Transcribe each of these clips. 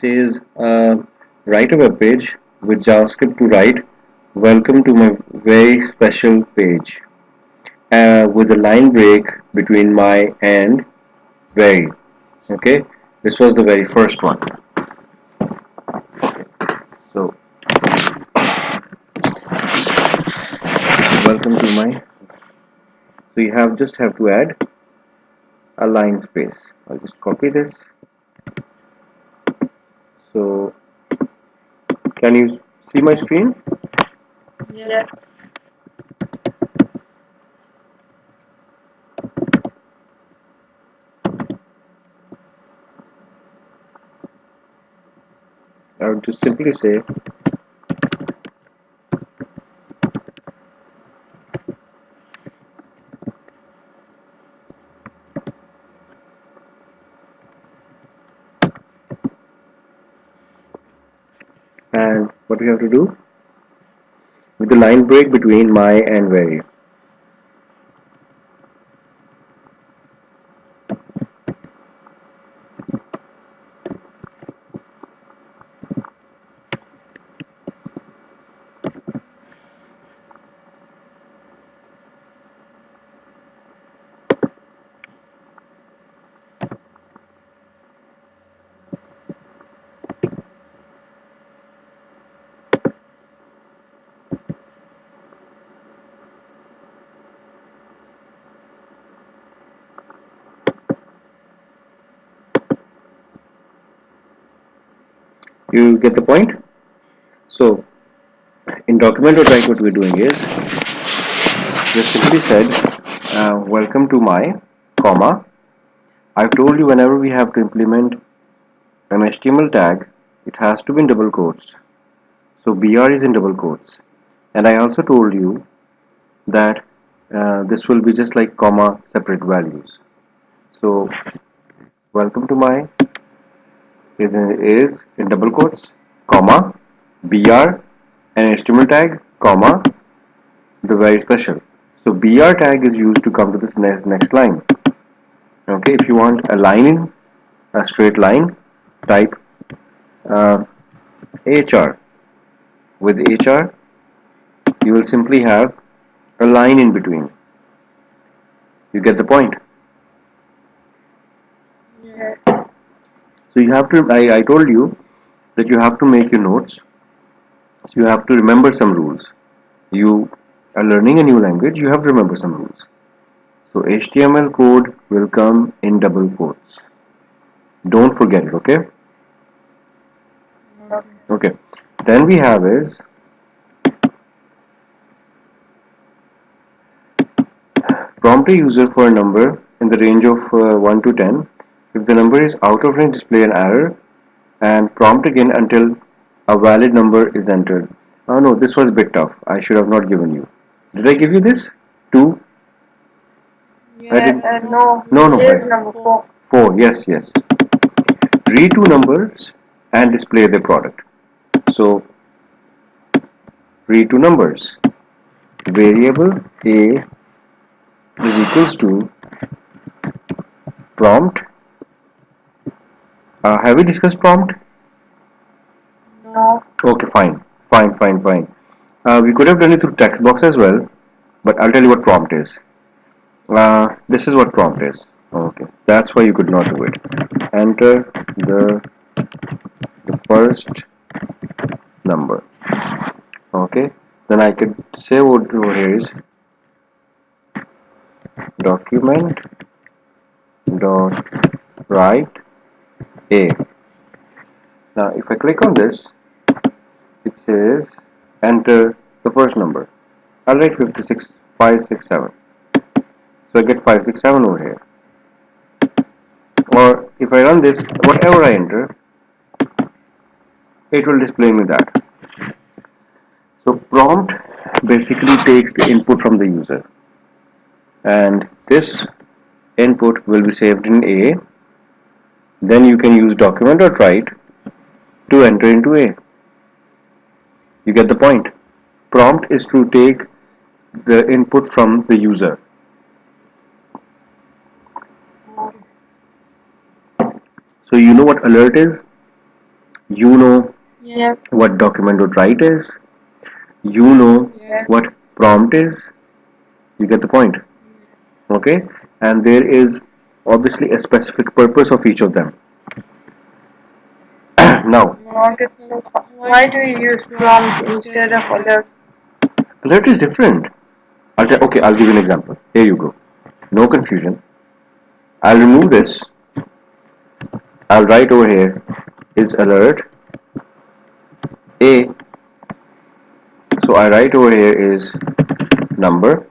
says write a web page with JavaScript to write. Welcome to my very special page with a line break between my and very. Okay, this was the very first one. So welcome to my. So you have to add a line space. I'll just copy this. So can you see my screen? Yes. I would just simply say and what we have to do with the line break between my and very. You get the point? So in document.write what we're doing is just simply said welcome to my comma. I've told you whenever we have to implement an HTML tag it has to be in double quotes. So BR is in double quotes, and I also told you that this will be just like comma separate values. So welcome to my is in double quotes comma BR and HTML tag comma the very special. So BR tag is used to come to this next line. Okay, if you want a line in a straight line, type HR. With HR, you will simply have a line in between. You get the point. Yes. So you have to. I told you that you have to make your notes. So you have to remember some rules. You are learning a new language. You have to remember some rules. So HTML code will come in double quotes. Don't forget it. Okay. Okay. Okay. Then we have is prompt a user for a number in the range of 1 to 10. If the number is out of range, display an error and prompt again until a valid number is entered. Oh no, this was a bit tough. I should have not given you. Did I give you this? 2? I Yeah. didn't. No. No, You no. gave number 4. 4. Yes, yes. Read two numbers and display the product. So, read two numbers. Variable A is equals to prompt. Have we discussed prompt? No. Okay, fine. Fine, fine, fine. We could have done it through text box as well, but I'll tell you what prompt is. This is what prompt is. Okay, that's why you could not do it. Enter the first number. Okay, then I could say what over here is document dot write a. Now if I click on this, it says enter the first number. I'll write 56 567. So I get 567 over here. Or if I run this, whatever I enter, it will display me that. So prompt basically takes the input from the user, and this input will be saved in A. Then you can use document.write to enter into A. You get the point. Prompt is to take the input from the user. Okay. So you know what alert is? You know Yes. what document.write is. You know Yes. what prompt is. You get the point. Okay, and there is obviously a specific purpose of each of them. Now, Okay. So why do you use prompt instead of alert? alert is different. Okay, I'll give you an example. Here you go. No confusion. I'll remove this. I'll write over here is alert A. So I write over here is number.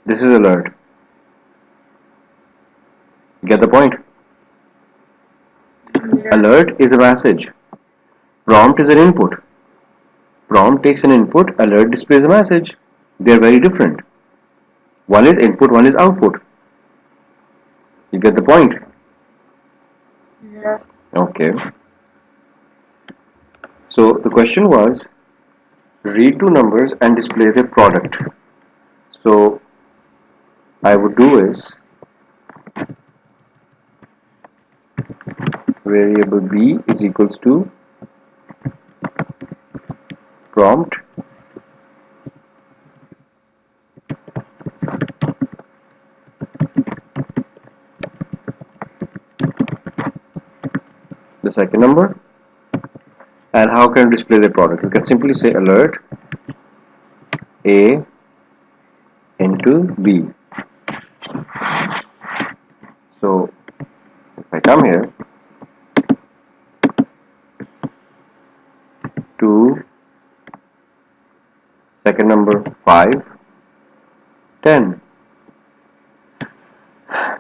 This is alert. Get the point? Yes. Alert is a message. Prompt is an input. Prompt takes an input. Alert displays a message. They are very different. One is input, one is output. You get the point? Yes. Okay. So the question was read two numbers and display their product. So I would do is variable b is equals to prompt the second number. And how can you display the product? You can simply say alert A into B. So if I come here to second number 5, 10.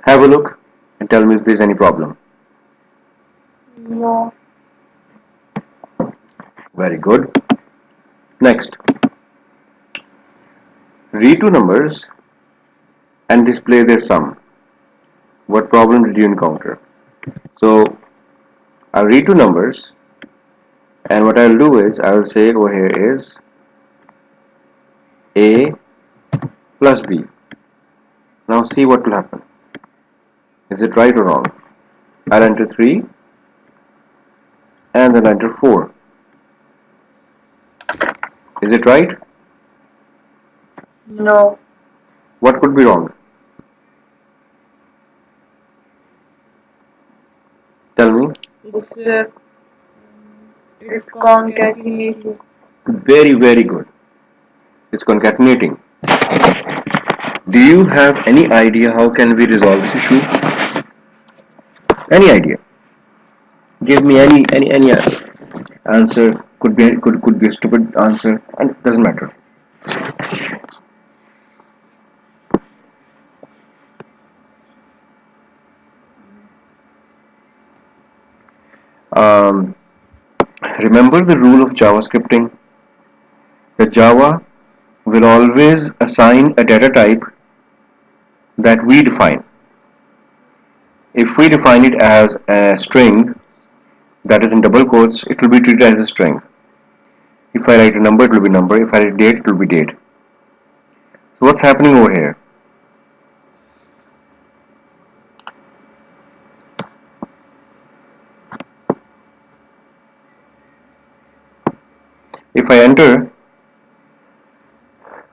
Have a look and tell me if there is any problem. No. Very good. Next, read two numbers and display their sum. What problem did you encounter? So I'll read two numbers and what I'll do is I'll say over here is A plus B. Now see what will happen. Is it right or wrong? I'll enter 3 and then enter 4. Is it right? No. What could be wrong? Tell me. It's uh, it's concatenating. Very, very good. It's concatenating. Do you have any idea how can we resolve this issue? Any idea? Give me any answer. Could be a stupid answer, and it doesn't matter. Um, Remember the rule of JavaScripting. The Java will always assign a data type that we define. If we define it as a string that is in double quotes, it will be treated as a string. If I write a number, it will be number. If I write date, it will be date. So what's happening over here? If I enter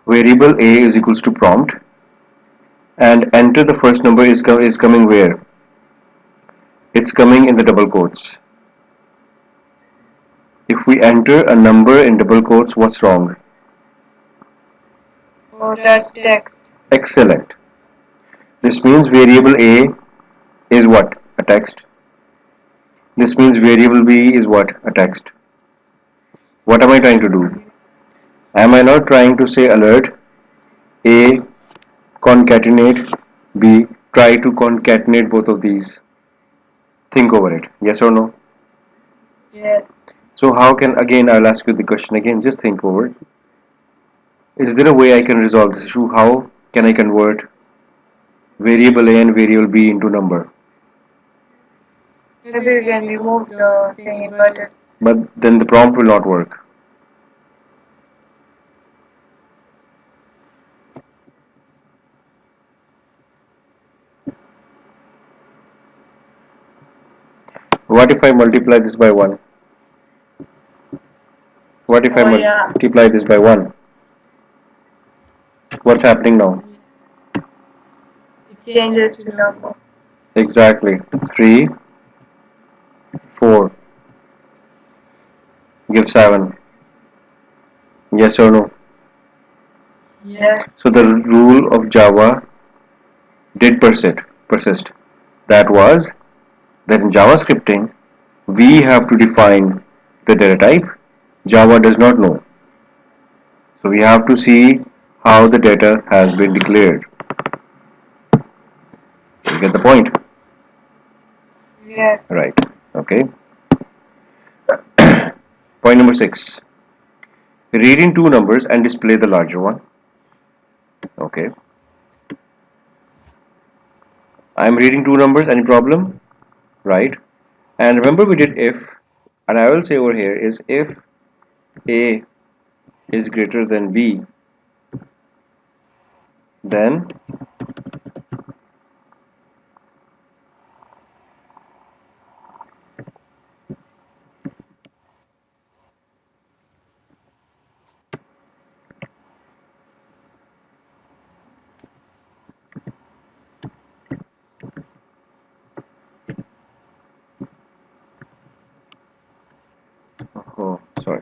variable a is equals to prompt and enter the first number is coming where? It's coming in the double quotes. If we enter a number in double quotes, what's wrong? Oh, that's text. Excellent. This means variable a is what? A text. This means variable b is what? A text. What am I trying to do? Am I not trying to say alert a concatenate b? Try to concatenate both of these. Think over it. Yes or no? Yes. So how can, again, I'll ask you the question again, just think over it. Is there a way I can resolve this issue? How can I convert variable a and variable b into number? Maybe we can remove the thingy button. But then the prompt will not work. What if I multiply this by 1? What if I Oh yeah. multiply this by 1? What's happening now? It changes to number. Exactly. 3, 4, give 7. Yes or no? Yes. So the rule of Java did persist. That was that in JavaScripting we have to define the data type. Java does not know. So we have to see how the data has been declared. You get the point? Yes. Right. Okay. Point number 6. Read in two numbers and display the larger one. Okay. I'm reading two numbers. Any problem? Right. And remember we did if, and I will say over here is if A is greater than B, then oh sorry.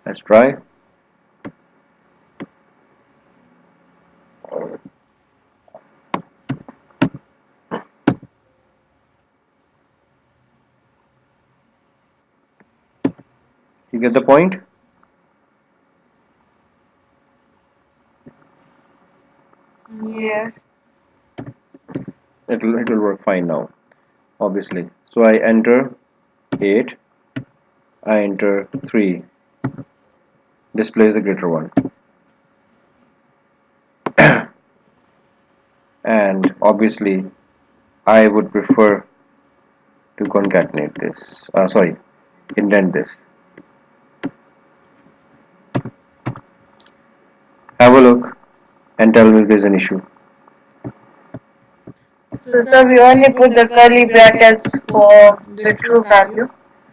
Let's try. You get the point? Yes. It'll work fine now, obviously. So I enter 8, I enter 3, displays the greater one. And obviously I would prefer to concatenate this. Sorry, indent this. Have a look and tell me if there's an issue. So sir, we only put the curly brackets for the true value,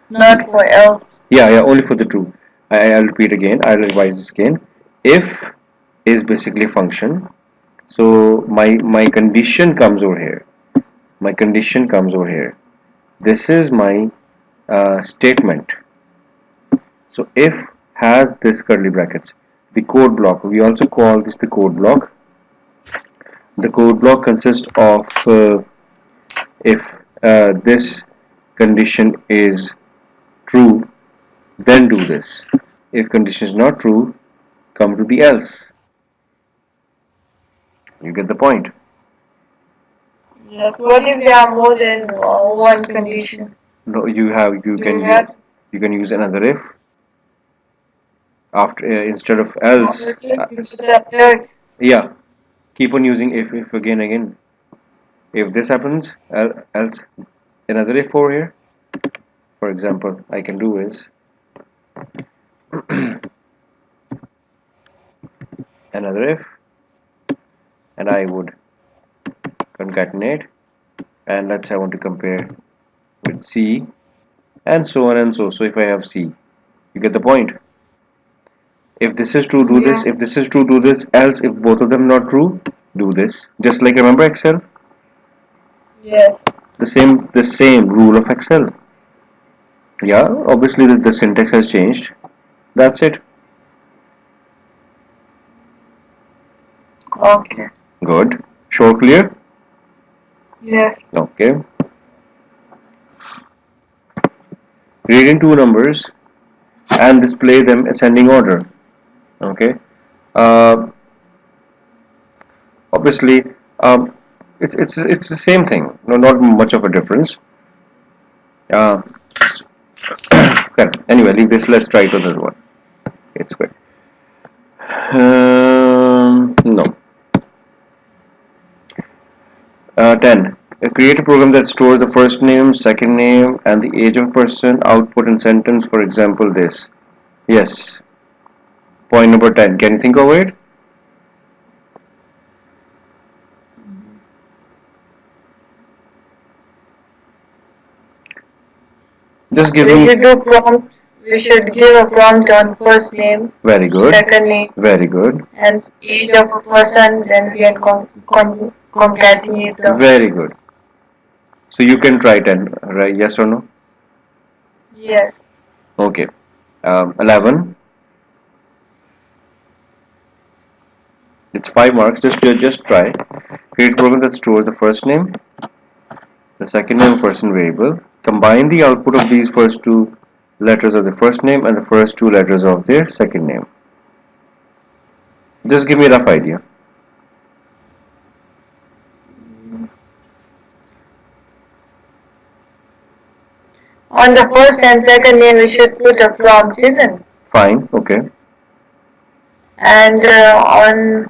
not for else. Yeah, only for the true. I'll repeat again. I'll revise this again. If is basically function. So my condition comes over here. My condition comes over here. This is my statement. So if has this curly brackets. The code block. We also call this the code block. The code block consists of if this condition is true, then do this. If condition is not true, come to the else. You get the point. Yes. What if there are more than one condition? No, you can use another if after instead of else. At least we put the third. Yeah, keep on using if again. If this happens, else another if over here. For example, I can do is another if, and I would concatenate, and let's say I want to compare with C, and so on and so. So if I have C, you get the point. If this is true, do this. Yes. If this is true, do this. Else, if both of them not true, do this. Just like remember Excel, Yes. the same rule of Excel. Yeah, obviously the syntax has changed. That's it. Okay. Good. Show clear. Yes. Okay. Read in two numbers and display them ascending order. Okay. Uh, obviously, it's the same thing. No, not much of a difference. Uh, anyway, leave this. Let's try to the other one. It's quick. No. 10. Create a program that stores the first name, second name, and the age of person. Output in sentence. For example, this. Yes. Point number 10. Can you think of it? Just give We me. should do prompt. We should give a prompt on first name, Very good. second name, Very good. and age of a person. Then we can concatenate them. Very good. So you can try 10, right? Yes or no? Yes. Okay. 11. It's 5 marks. Just try. Create a program that stores the first name, the second name, person variable. Combine the output of these first two letters of the first name and the first two letters of their second name. Just give me a rough idea. On the first and second name, we should put a prompt, isn't it? Fine. Okay. And on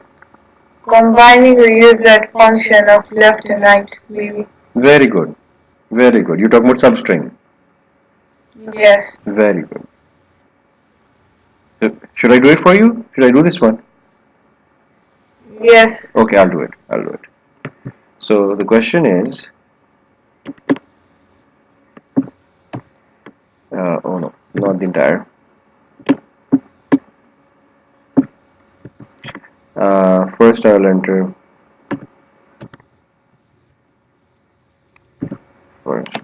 combining, we use that function of left and right, maybe. Very good. Very good. You talk about substring. Yes. Very good. So, should I do it for you? Should I do this one? Yes. Okay, I'll do it. I'll do it. So the question is, oh no, not the entire. First I'll enter first.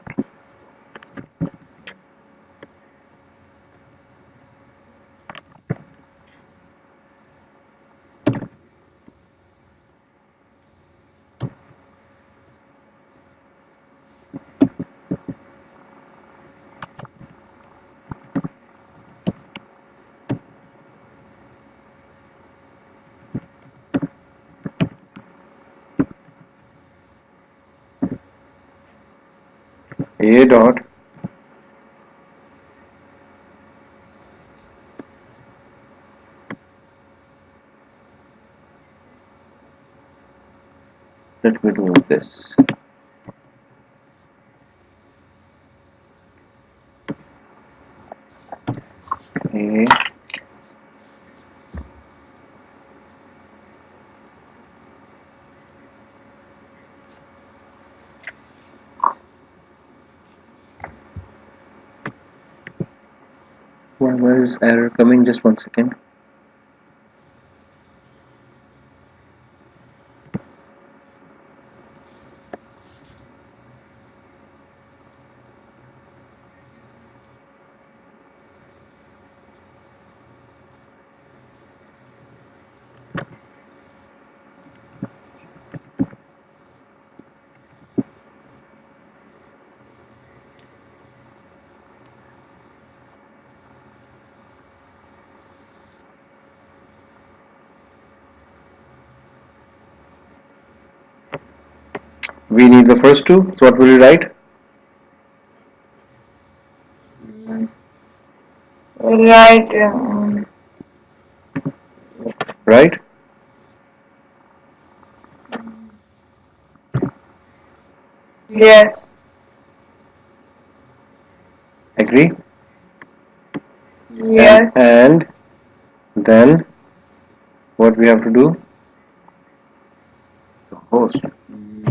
A dot let me do this. A why is error coming? Just 1 second. We need the first two. So what will you write? Right. Right? Yes. Agree? Yes. And then what we have to do? The host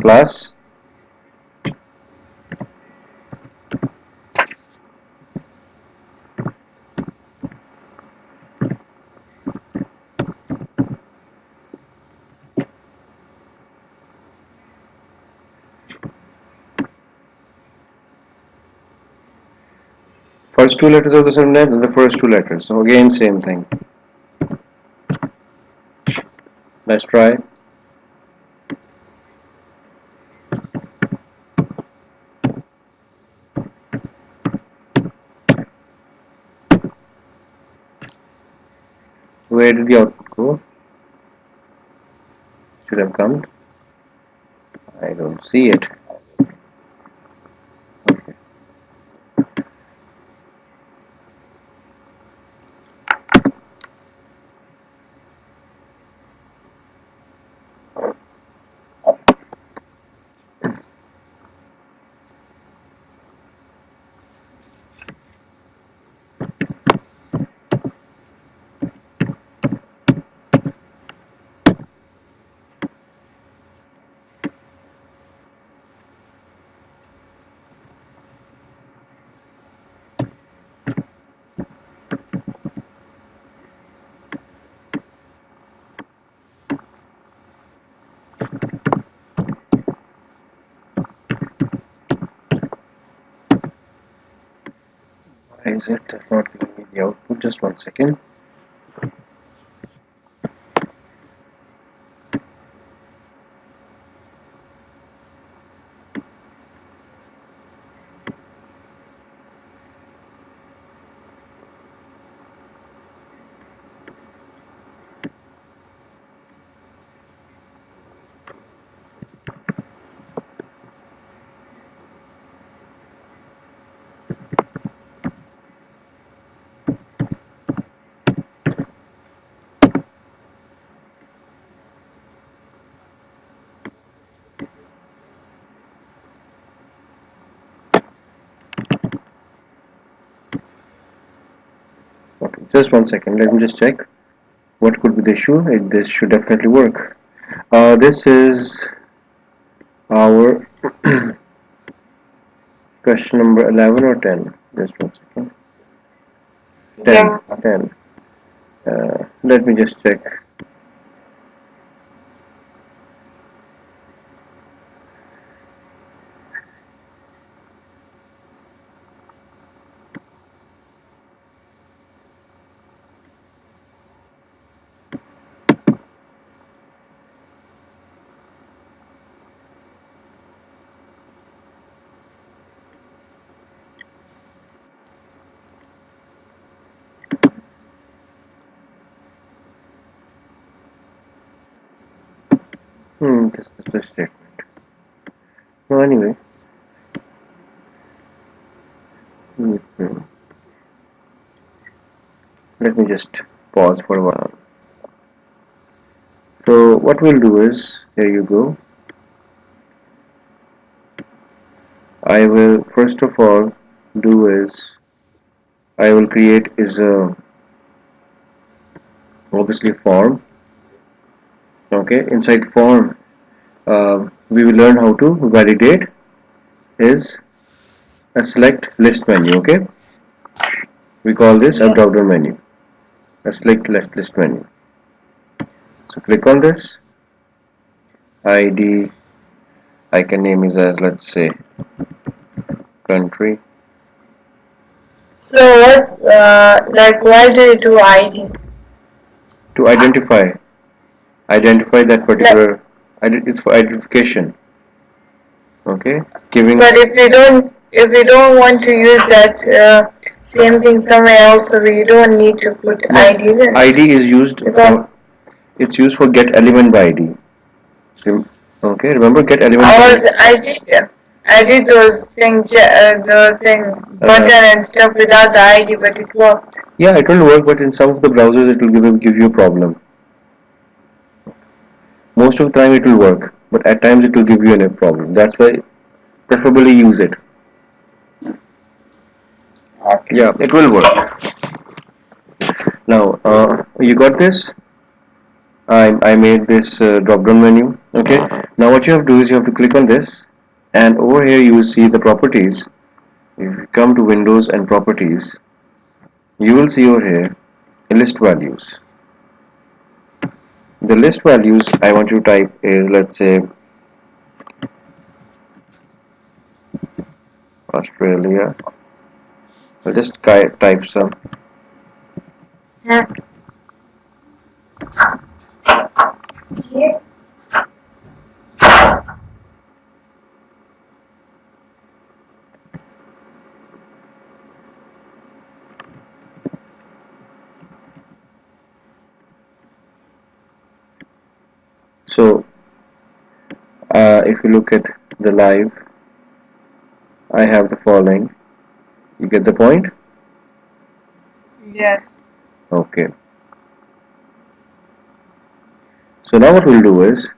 plus first two letters of the surname and the first two letters. So again, same thing. Let's try. Where did the output go? Should have come. I don't see it. Okay. is it not giving me the output? Just 1 second. Okay, just 1 second. Let me just check. What could be the issue? This should definitely work. This is our question number 11 or 10. Just 1 second. 10. Yeah. 10. Let me just check. This is the statement. No, anyway. Mhm. Let me just pause for a while. So what we'll do is, here you go. I will first of all do is, I will create is a obviously form. Okay, inside form, we will learn how to validate is a select list menu. Okay, we call this a drop Yes. down menu, a select list menu. So click on this. ID, I can name it as, let's say, country. So what's like why do you do ID? To identify that Like, particular, it's for identification. Okay, giving. but if we don't want to use that same thing somewhere else, so we don't need to put No, ID then. ID is used Because for, it's used for get element by ID. Okay, remember get element I by was I did those things the thing button and stuff without the ID, but it worked. Yeah, it will work, but in some of the browsers it will give you a problem. Most of the time it will work, but at times it will give you a problem. That's why preferably use it. Okay. Yeah, it will work. Now, you got this? I made this drop down menu. Okay. Now what you have to do is you have to click on this, and over here you will see the properties. If you come to Windows and Properties, you will see over here list values. The list values I want you to type is, let's say, Australia. I'll just type some. Hmm. Yeah. So if you look at the live, I have the following. You get the point? Yes. Okay. So now what we'll do is,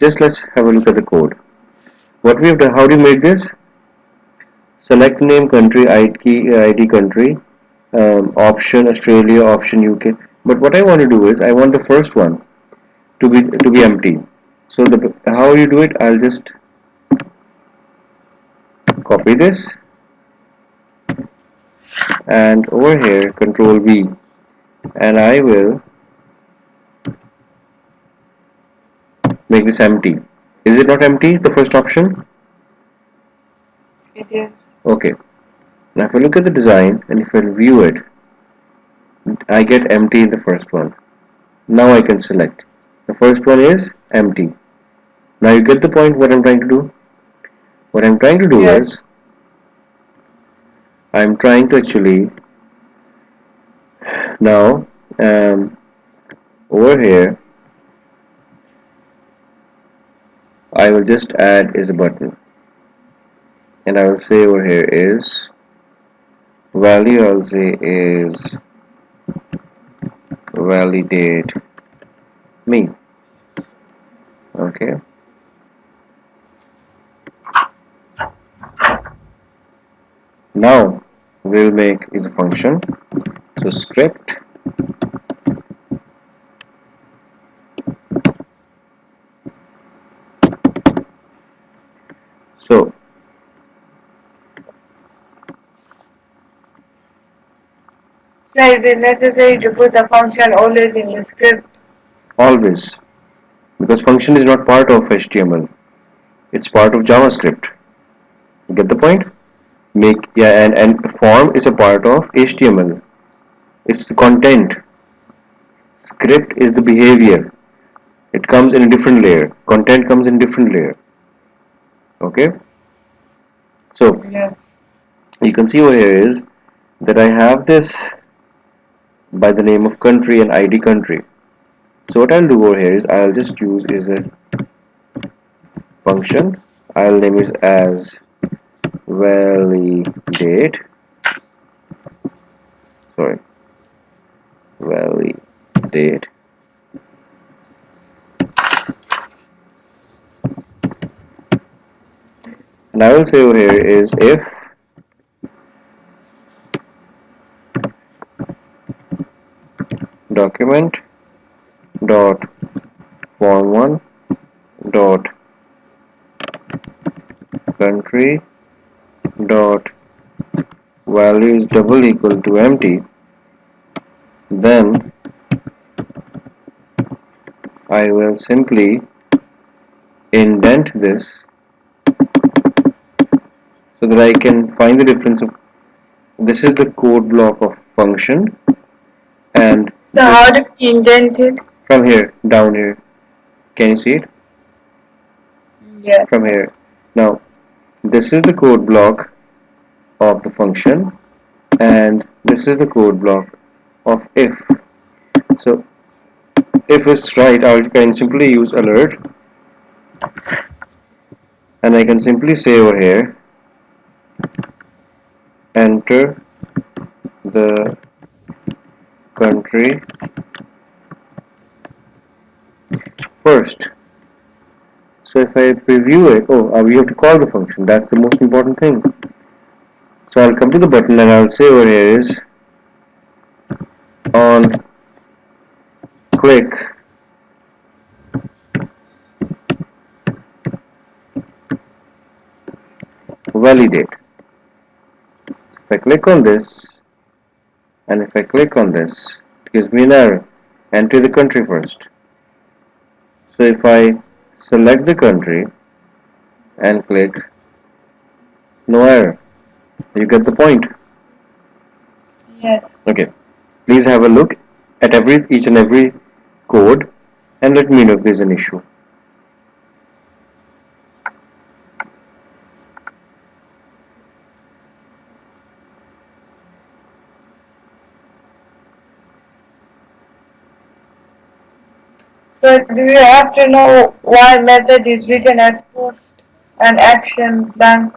just let's have a look at the code. What we have done, how do you make this? Select name country, ID country, option Australia, option UK. But what I want to do is, I want the first one to be empty. So how you do it? I'll just copy this, and over here Control V, and I will make this empty. Is it not empty? The first option? It is. Okay. Now if I look at the design and if I view it, I get empty in the first one. Now I can select. The first one is empty. Now you get the point what I'm trying to do? What I'm trying to do is, Yes. I'm trying to actually now over here I will just add is a button, and I will say over here is value, I'll say is validate me. Okay. Now we'll make is a function. So script. So So is it necessary to put the function always in the script? always, because function is not part of HTML, it's part of JavaScript. You get the point? Make, yeah, and form is a part of HTML. It's the content. Script is the behavior. It comes in a different layer. Content comes in different layer. Okay. So Yes. you can see over here is that I have this by the name of country and ID country. So what I'll do over here is I'll just use is a function. I'll name it as validate. Sorry, validate. And I will say over here is if document dot form1 dot country dot value is double equal to empty, then I will simply indent this so that I can find the difference of this is the code block of function, and So how do we indent it? from here down here, can you see it Yes. from here? Now this is the code block of the function, and this is the code block of if. So if it's right, I can simply use alert, and I can simply say over here enter the country first. So if I preview it, we have to call the function. That's the most important thing. So I'll come to the button and I'll say over here is on click validate. If I click on this and if I click on this, it gives me an error. Enter the country first. So if I select the country and click, no error. You get the point. Yes. Okay. Please have a look at each and every code and let me know if there's an issue. So do you have to know why method is written as post and action blank?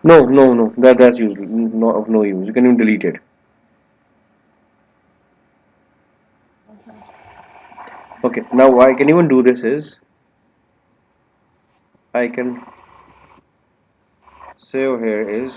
No. That's usually not of no use. You can even delete it. Okay. Now what I can even do this is I can say over here is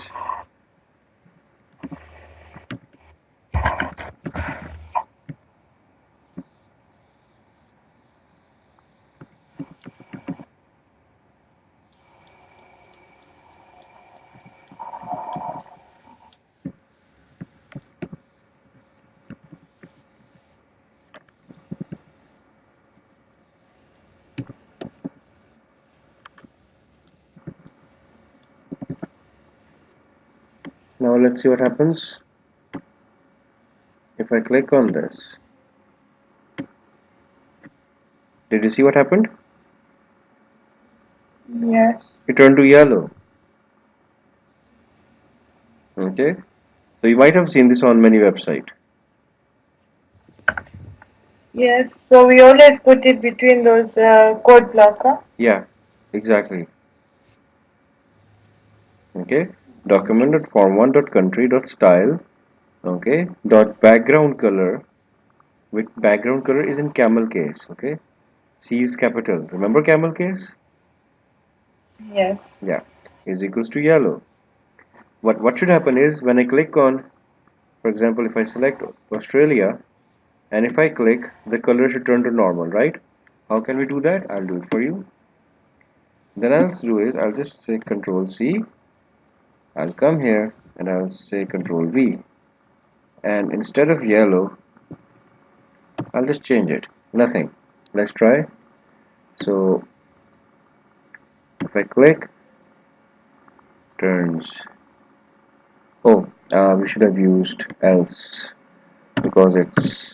Now let's see what happens if I click on this. Did you see what happened? Yes. It turned to yellow. Okay, so you might have seen this on many websites. Yes. So we always put it between those code blocker. Yeah, exactly. Okay, Okay. document.form1.country.style. Okay, dot background color, with background color is in camel case. Okay, C is capital. Remember camel case? Yes. Yeah, is equals to yellow. What should happen is when I click on, for example, if I select Australia and if I click, the color should turn to normal, right? How can we do that? I'll do it for you. Then I'll do is I'll just say Control C. I'll come here and I'll say Control V, and instead of yellow, I'll just change it. Nothing. Let's try. So if I click, turns. Oh, we should have used else because it's.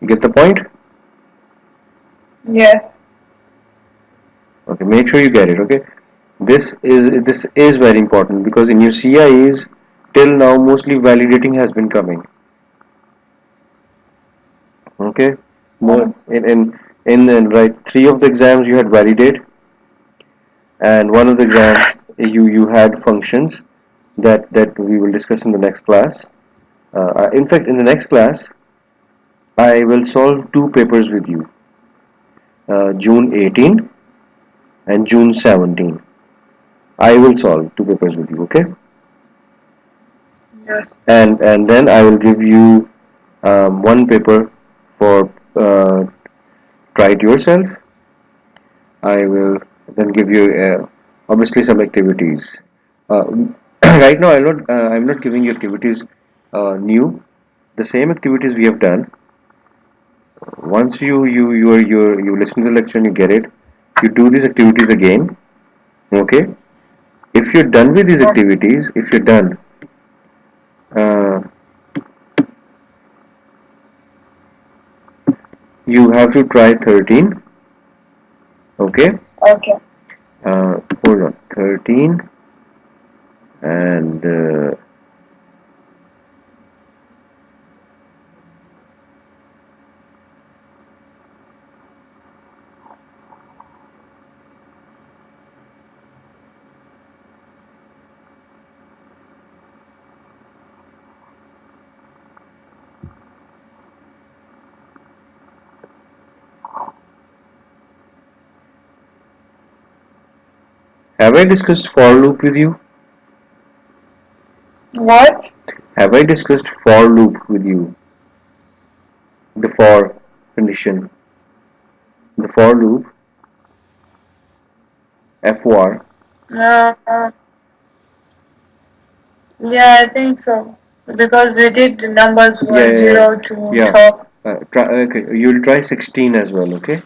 You get the point? Yes. Okay, make sure you get it. Okay, this is very important because in your CIEs till now mostly validating has been coming. Okay, more Oh, in right, three of the exams you had validate, and one of the exam you had functions that we will discuss in the next class. In fact, in the next class I will solve two papers with you, June 18 and June 17. I will solve two papers with you. Okay, yes. and then I will give you one paper for try it yourself. I will then give you obviously some activities. Uh, right now, I'm not giving you activities new. The same activities we have done. Once you listen to the lecture and you get it, you do these activities again. Okay. If you're done with these Oh, activities, if you're done, uh, you have to try 13. Okay. okay. Hold on. 13 and have I discussed for loop with you? What? Have I discussed for loop with you? The for condition, the for loop, for. Uh, yeah, I think so. Because we did the numbers Yeah, from yeah, yeah. 0 to Yeah. top. Okay, you'll try 16 as well. Okay,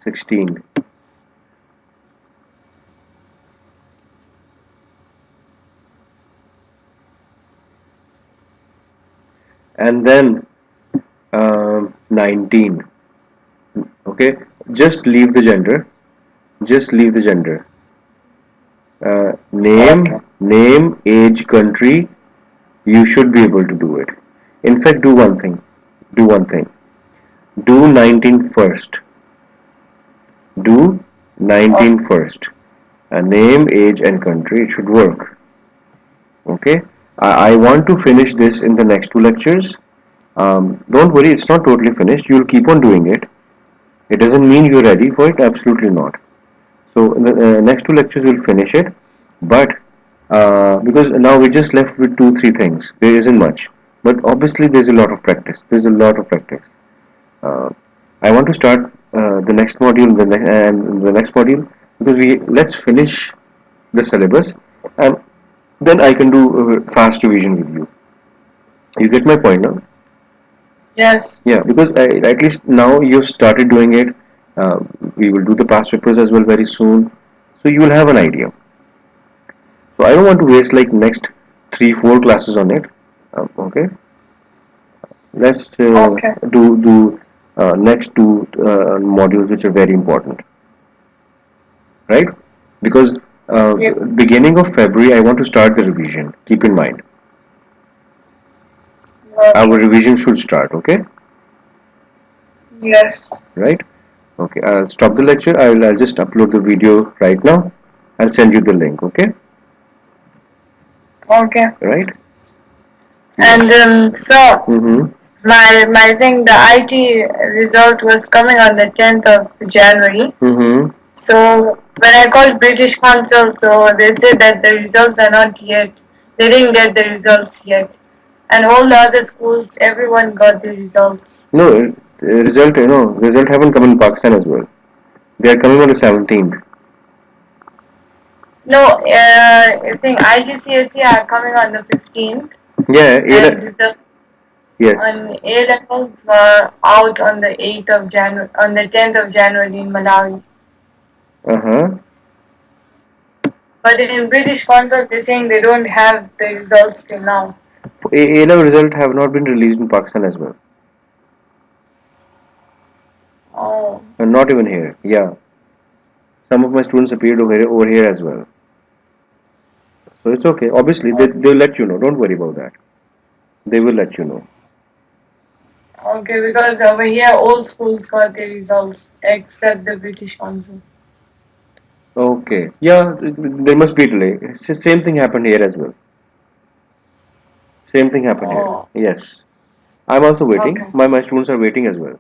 16, and then 19. Okay, just leave the gender. Just leave the gender. Okay. Name, age, country. You should be able to do it. In fact, do one thing. Do one thing. Do 19 first. Do 19 Okay. first. Name, age, and country. It should work. Okay. I want to finish this in the next two lectures. Don't worry, it's not totally finished. You'll keep on doing it. It doesn't mean you're ready for it. Absolutely not. So in the next two lectures we'll finish it. But because now we're just left with two, three things. There isn't much. But obviously there's a lot of practice. There's a lot of practice. Uh, I want to start the next module and the next module because we let's finish the syllabus and then I can do fast revision with you. You get my point now? Yes. Yeah, because at least now you've started doing it. Uh, we will do the past papers as well very soon, so you will have an idea. So I don't want to waste like next 3 4 classes on it. Okay, let's Okay. do next two modules which are very important, right? Because Yep. beginning of February I want to start the revision. Keep in mind, our Okay. revision should start. Okay, Yes. right? Okay, I'll stop the lecture. I'll just upload the video right now. I'll send you the link. Okay, Okay. right? Yeah. And so Mm-hmm. my thing, the IT result was coming on the 10th of January. Mm-hmm. So when I called British Council, so they said that the results are not yet. They didn't get the results yet, and all the other schools, everyone got the results. No, result. Result haven't come in Pakistan as well. They are coming on the 17th. No, I think IGCSE are coming on the 15th, Yeah, and A. the Yes. on A levels were out on the 8th of January, on the 10th of January in Malawi. Uh-huh. But in British Council, they're saying they don't have the results till now. A level result have not been released in Pakistan as well, Oh, and not even here. Yeah, some of my students appeared over here as well. So it's okay. Obviously, they'll let you know. Don't worry about that. They will let you know. okay, because over here all schools got the results except the British Council. Okay. Yeah, there must be delay. It's the same thing happened here as well. Same thing happened here. Oh, Yes. I'm also waiting. okay, My students are waiting as well.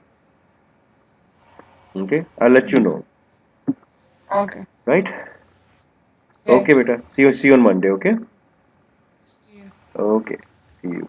Okay. I'll let you know. okay, Right? Okay, yes. beta. See you on Monday. Okay. Yeah. Okay. See you.